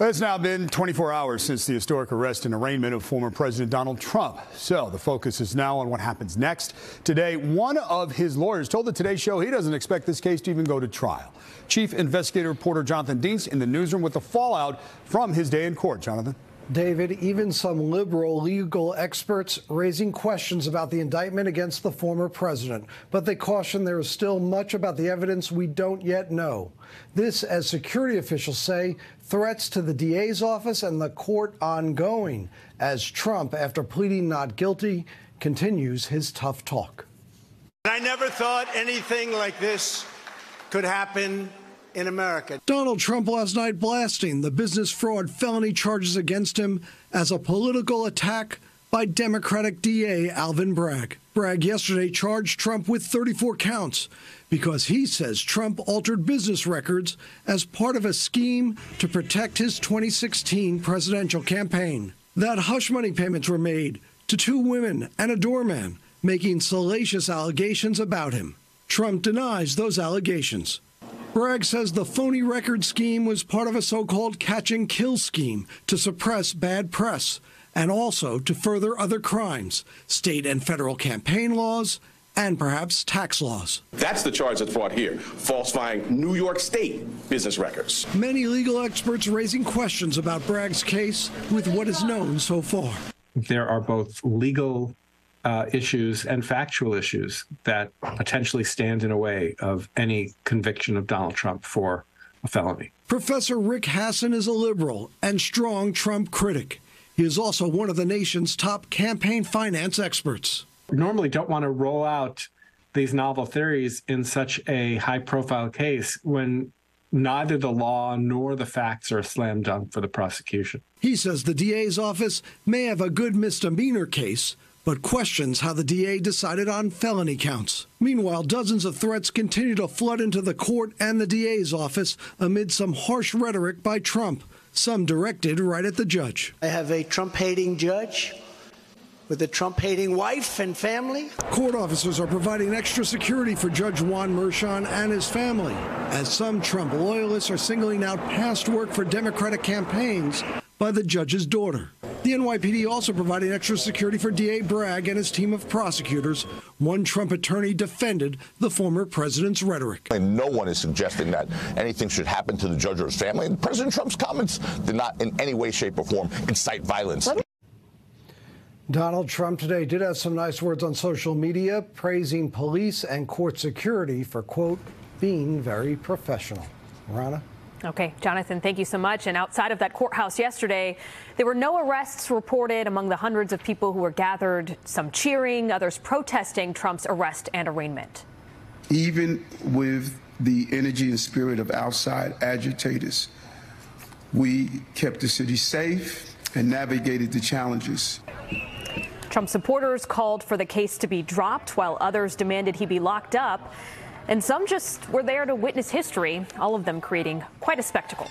It's now been 24 hours since the historic arrest and arraignment of former President Donald Trump. So the focus is now on what happens next. Today, one of his lawyers told the Today Show he doesn't expect this case to even go to trial. Chief investigative reporter Jonathan Dienst in the newsroom with the fallout from his day in court. Jonathan. David, even some liberal legal experts raising questions about the indictment against the former president. But they caution there is still much about the evidence we don't yet know. This, as security officials say, threats to the DA's office and the court ongoing as Trump, after pleading not guilty, continues his tough talk. I never thought anything like this could happen in America. Donald Trump last night blasting the business fraud felony charges against him as a political attack by Democratic DA Alvin Bragg. Bragg yesterday charged Trump with 34 counts because he says Trump altered business records as part of a scheme to protect his 2016 presidential campaign. That hush money payments were made to 2 women and a doorman, making salacious allegations about him. Trump denies those allegations. Bragg says the phony record scheme was part of a so-called catch and kill scheme to suppress bad press and also to further other crimes, state and federal campaign laws, and perhaps tax laws. That's the charge that's brought here, falsifying New York State business records. Many legal experts raising questions about Bragg's case with what is known so far. There are both legal issues and factual issues that potentially stand in a way of any conviction of Donald Trump for a felony. Professor Rick Hasson is a liberal and strong Trump critic. He is also one of the nation's top campaign finance experts. Normally don't want to roll out these novel theories in such a high-profile case when neither the law nor the facts are a slam dunk for the prosecution. He says the DA's office may have a good misdemeanor case, but questions how the DA decided on felony counts. Meanwhile, dozens of threats continue to flood into the court and the DA's office amid some harsh rhetoric by Trump, some directed right at the judge. I have a Trump-hating judge with a Trump-hating wife and family. Court officers are providing extra security for Judge Juan Merchan and his family, as some Trump loyalists are singling out past work for Democratic campaigns by the judge's daughter. The NYPD also providing extra security for DA Bragg and his team of prosecutors. One Trump attorney defended the former president's rhetoric. And no one is suggesting that anything should happen to the judge or his family. And President Trump's comments did not in any way, shape, or form incite violence. Donald Trump today did have some nice words on social media, praising police and court security for, quote, being very professional. Rana? Okay, Jonathan, thank you so much. And outside of that courthouse yesterday, there were no arrests reported among the hundreds of people who were gathered, some cheering, others protesting Trump's arrest and arraignment. Even with the energy and spirit of outside agitators, we kept the city safe and navigated the challenges. Trump supporters called for the case to be dropped, while others demanded he be locked up. And some just were there to witness history, all of them creating quite a spectacle.